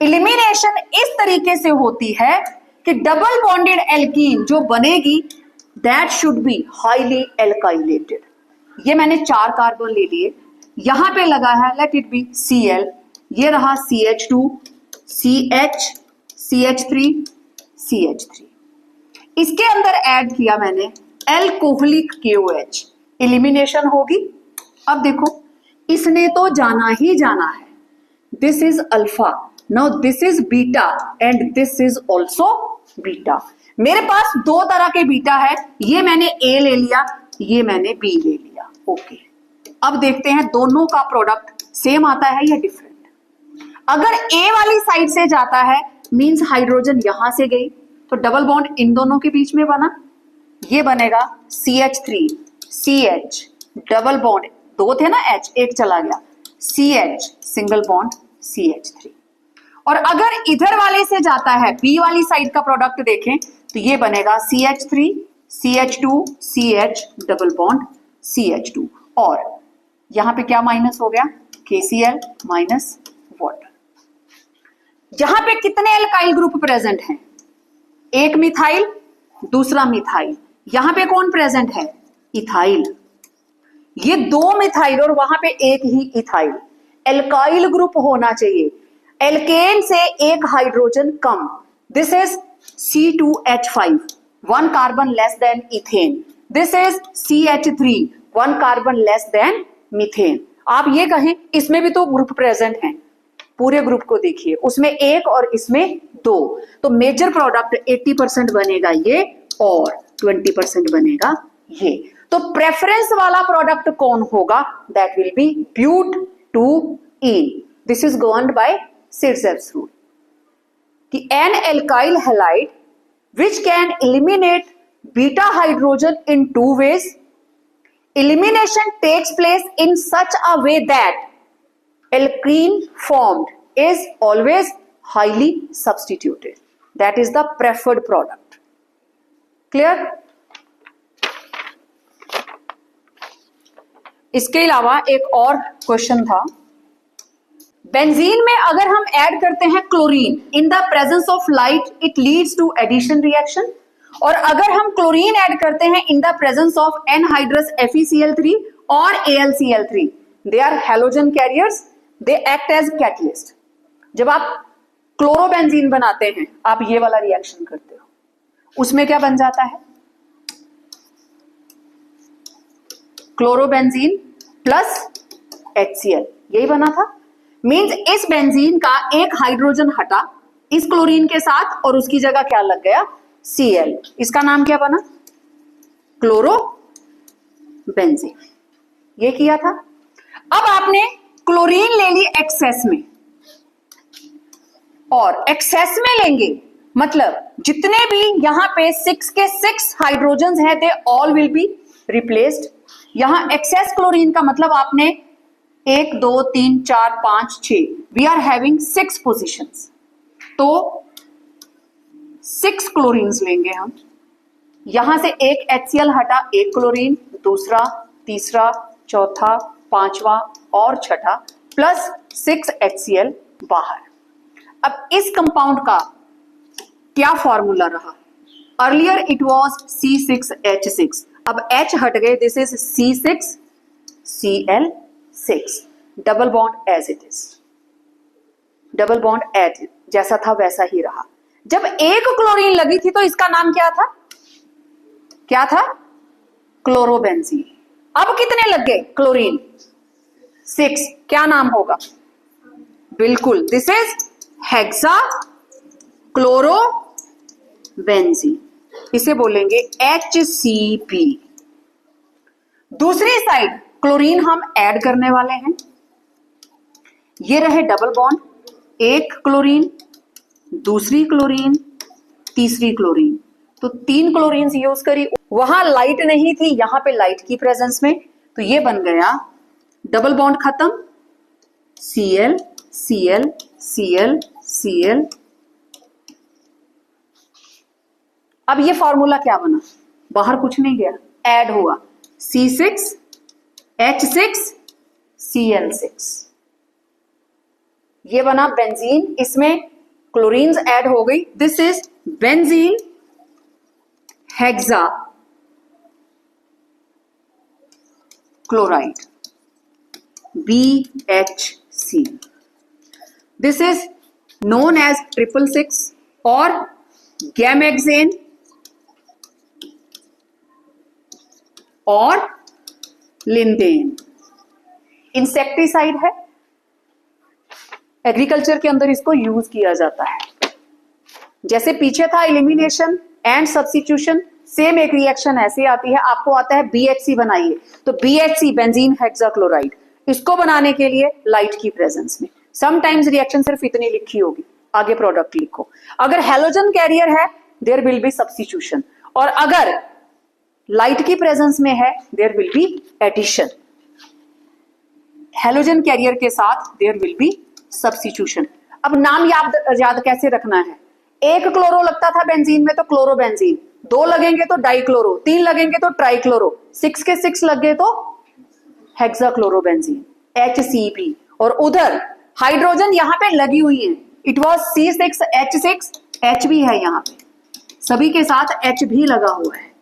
S1: इलिमिनेशन इस तरीके से होती है कि डबल बॉन्डेड एल्कीन जो बनेगी दैट शुड बी हाईली एल्काइलेटेड। ये मैंने 4 कार्बन ले लिए, यहां पे लगा है लेट इट बी Cl, ये रहा CH2, CH, CH3, CH3, इसके अंदर ऐड किया मैंने एल्कोहलिक KOH, एलिमिनेशन होगी। अब देखो इसने तो जाना ही जाना है, this is alpha, now this is beta and this is also beta. मेरे पास 2 तरह के बीटा है, ये मैंने A ले लिया, ये मैंने B ले लिया। ओके, अब देखते हैं दोनों का प्रोडक्ट सेम आता है या डिफरेंट। अगर A वाली साइड से जाता है मींस हाइड्रोजन यहां से गई, तो डबल बॉन्ड इन दोनों के बीच में बना, ये बनेगा CH3 CH, डबल बॉन्ड 2 थे ना H, एक चला गया, CH सिंगल बॉन्ड CH3। और अगर इधर वाले से जाता है B वाली साइड का प्रोडक्ट देखें तो ये बनेगा CH3 CH2 CH double bond CH2, और यहां पे क्या माइनस हो गया, KCl माइनस वाटर। यहां पे कितने एल्काइल ग्रुप प्रेजेंट हैं, एक मिथाइल दूसरा मिथाइल, यहां पे कौन प्रेजेंट है, इथाइल, ये 2 मिथाइल और वहां पे एक ही इथाइल। एल्काइल ग्रुप होना चाहिए, एल्केन से एक hydrogen come, this is C2H5, 1 carbon less than ethane, this is CH3, 1 carbon less than methane. आप ये कहें इसमें भी तो ग्रुप प्रेजेंट हैं, पूरे ग्रुप को देखिए, उसमें 1 और इसमें 2, तो मेजर प्रोडक्ट 80% बनेगा ये और 20% बनेगा ये। तो प्रेफरेंस वाला प्रोडक्ट कौन होगा, that will be but two ene. This is governed by सिरजेव्स रूल कि an alkyl halide which can eliminate beta hydrogen in 2 ways. Elimination takes place in such a way that alkene formed is always highly substituted. That is the preferred product. Clear? इसके अलावा एक और question था, benzene में अगर हम add करते हैं chlorine in the presence of light it leads to addition reaction, और अगर हम क्लोरीन ऐड करते हैं in the presence of anhydrous FeCl3 और AlCl3, they are halogen carriers, they act as catalyst. जब आप क्लोरोबेंजीन बनाते हैं, आप ये वाला रिएक्शन करते हो, उसमें क्या बन जाता है, क्लोरोबेंजीन प्लस HCl, यही बना था। मींस इस बेंजीन का एक हाइड्रोजन हटा इस क्लोरीन के साथ और उसकी जगह क्या लग गया, Cl, इसका नाम क्या बना, क्लोरोबेंजीन। ये किया था। अब आपने क्लोरीन ले ली एक्सेस में, और एक्सेस में लेंगे मतलब जितने भी यहां पे 6 के 6 हाइड्रोजन हैं they all will be replaced. यहां एक्सेस क्लोरीन का मतलब आपने 1 2 3 4 5 6, वी आर हैविंग 6 पोजिशंस, तो 6 क्लोरीन्स लेंगे हम। यहां से एक HCl हटा, एक क्लोरीन, दूसरा, तीसरा, चौथा, पांचवा और छठा, प्लस 6 HCl बाहर। अब इस कंपाउंड का क्या फॉर्मूला रहा, अर्लियर इट वॉज C6H6, अब H हट गए, this is C6Cl6, double bond as it is, double bond as जैसा था वैसा ही रहा। जब एक क्लोरीन लगी थी तो इसका नाम क्या था, क्या था, क्लोरोबेंजीन। अब कितने लग गए क्लोरीन, 6, क्या नाम होगा, बिल्कुल दिस इज हेक्सा क्लोरोबेंजीन, इसे बोलेंगे HCP। दूसरी साइड क्लोरीन हम ऐड करने वाले हैं, ये रहे डबल बॉन्ड, एक क्लोरीन, दूसरी क्लोरीन, तीसरी क्लोरीन, तो 3 क्लोरीन यूज करी। वहां लाइट नहीं थी, यहां पे लाइट की प्रेजेंस में, तो ये बन गया डबल बॉन्ड खत्म, Cl Cl Cl Cl, अब ये फॉर्मूला क्या बना, बाहर कुछ नहीं गया, ऐड हुआ C6H6Cl6, ये बना बेंजीन, इसमें क्लोरीन्स ऐड हो गई, this is benzene hexachloride BHC, this is known as 666 और गैमेक्सेन और लिंडेन। इंसेक्टिसाइड है, एग्रीकल्चर के अंदर इसको यूज किया जाता है। जैसे पीछे था एलिमिनेशन एंड सब्स्टिट्यूशन, सेम एक रिएक्शन ऐसे आती है, आपको आता है BHC बनाइए, तो BHC बेंजीन हेक्साक्लोराइड, इसको बनाने के लिए लाइट की प्रेजेंस में, समटाइम्स रिएक्शन सिर्फ इतनी लिखी होगी, आगे प्रोडक्ट लिखो। अगर हेलोजन कैरियर है देयर विल बी सब्स्टिट्यूशन, और अगर लाइट की प्रेजेंस में है there will be addition. Halogen carrier के साथ देयर विल बी सब्स्टिट्यूशन। अब नाम याद कैसे रखना है, एक क्लोरो लगता था बेंजीन में तो क्लोरोबेंजीन, 2 लगेंगे तो डाइक्लोरो, 3 लगेंगे तो ट्राइक्लोरो, 6 के 6 लगे तो हेक्साक्लोरोबेंजीन HCP। और उधर हाइड्रोजन यहां पे लगी हुई है, इट वॉज C6H6, भी है यहाँ पे, सभी के साथ H भी लगा हुआ है,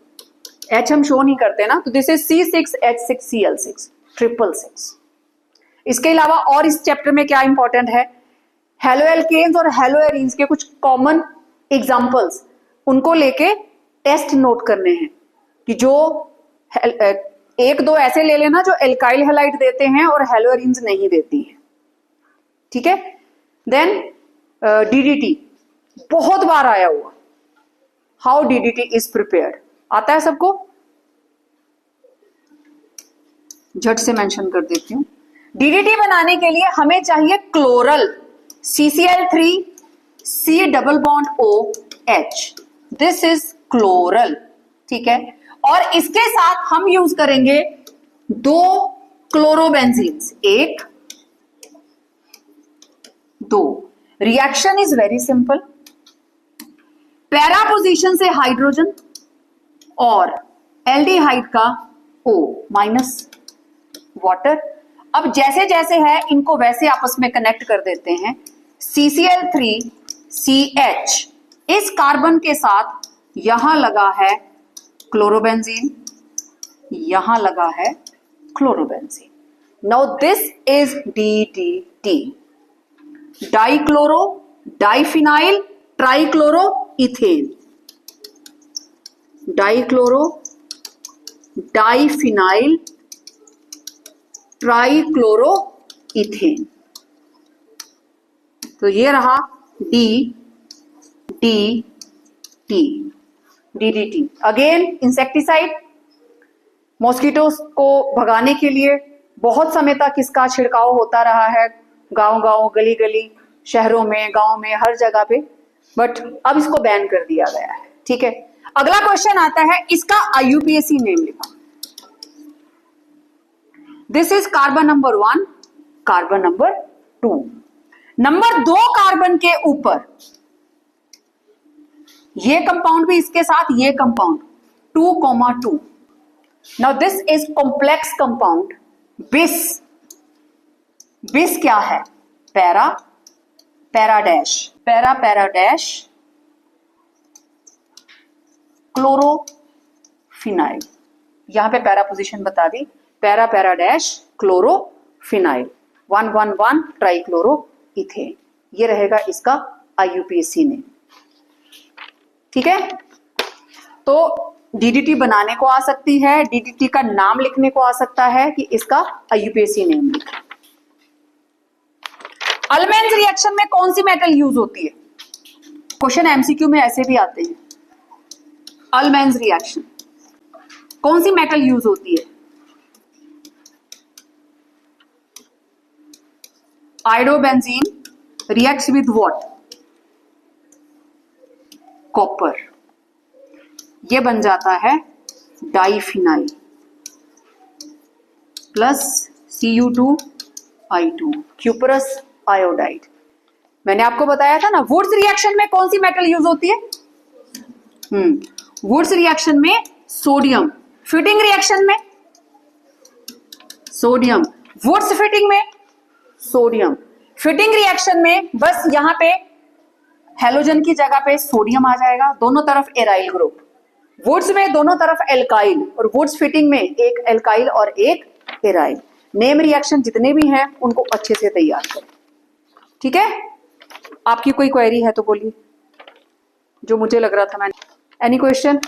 S1: H हम शो नहीं करते ना, तो दिस इज C6H6Cl6 666। इसके अलावा और इस चैप्टर में क्या इंपॉर्टेंट है, हेलोएल्केन्स और हेलोएरीन्स के कुछ कॉमन एग्जांपल्स, उनको लेके टेस्ट नोट करने हैं कि जो 1-2 ऐसे ले लेना जो एल्काइल हैलाइड देते हैं और हेलोएरीन्स नहीं देती हैं, ठीक है। देन DDT बहुत बार आया हुआ, हाउ DDT इज प्रिपेयर्ड आता है सबको, झट से मेंशन कर देती हूं। DDT बनाने के लिए हमें चाहिए chloral CCl3 C double bond OH, this is chloral, ठीक है। और इसके साथ हम यूज करेंगे 2 क्लोरोबेंजीन्स, 1 2। Reaction is very simple, para position से हाइड्रोजन और एल्डिहाइड का O माइनस वाटर। अब जैसे जैसे है इनको वैसे आपस में कनेक्ट कर देते हैं। CCl3CH इस कार्बन के साथ यहां लगा है क्लोरोबेंजीन, यहां लगा है chlorobenzene. Now this is DDT, dichloro diphenyl trichloro ethane, dichloro diphenyl trichloro ethane. तो ये रहा DDT। अगेन इंसेक्टिसाइड, मॉस्किटोस को भगाने के लिए बहुत समय तक इसका छिड़काव होता रहा है, गांव-गांव, गली-गली, शहरों में, गांव में, हर जगह पे, बट अब इसको बैन कर दिया गया है, ठीक है। अगला क्वेश्चन आता है, इसका IUPAC नेम लिखो। This is carbon number 1, carbon number 2, number 2 carbon के ऊपर ये कंपाउंड भी इसके साथ, ये compound 2,2। Now this is complex compound bis. Bis क्या है, para para dash, para para dash chlorophenyl, यहां पे पैरा पोजीशन बता दी, para para dash chlorophenyl 1,1,1 trichloro ethane, ये रहेगा इसका IUPAC नेम, ठीक है। तो DDT बनाने को आ सकती है, DDT का नाम लिखने को आ सकता है कि इसका IUPAC नेम लिखा। अल्मेंस रिएक्शन में कौन सी मेटल यूज होती है, क्वेश्चन MCQ में ऐसे भी आते हैं। अल्मेंस रिएक्शन कौन सी मेटल यूज होती है, iodobenzene reacts with what, copper, ये बन जाता है diphenyl plus Cu2I2 cuprous iodide. मैंने आपको बताया था ना, वुड्स रिएक्शन में कौन सी मेटल यूज होती है, वुड्स रिएक्शन में सोडियम, फिटिंग रिएक्शन में सोडियम, वुड्स फिटिंग में सोडियम, फिटिंग रिएक्शन में बस यहां पे हेलोजन की जगह पे सोडियम आ जाएगा, दोनों तरफ एराइल ग्रुप, वुड्स में दोनों तरफ एल्काइल, और वुड्स फिटिंग में एक एल्काइल और एक एराइल। नेम रिएक्शन जितने भी हैं उनको अच्छे से तैयार करें, ठीक है। आपकी कोई क्वेरी है तो बोलिए, जो मुझे लग रहा था मैंने। Any question?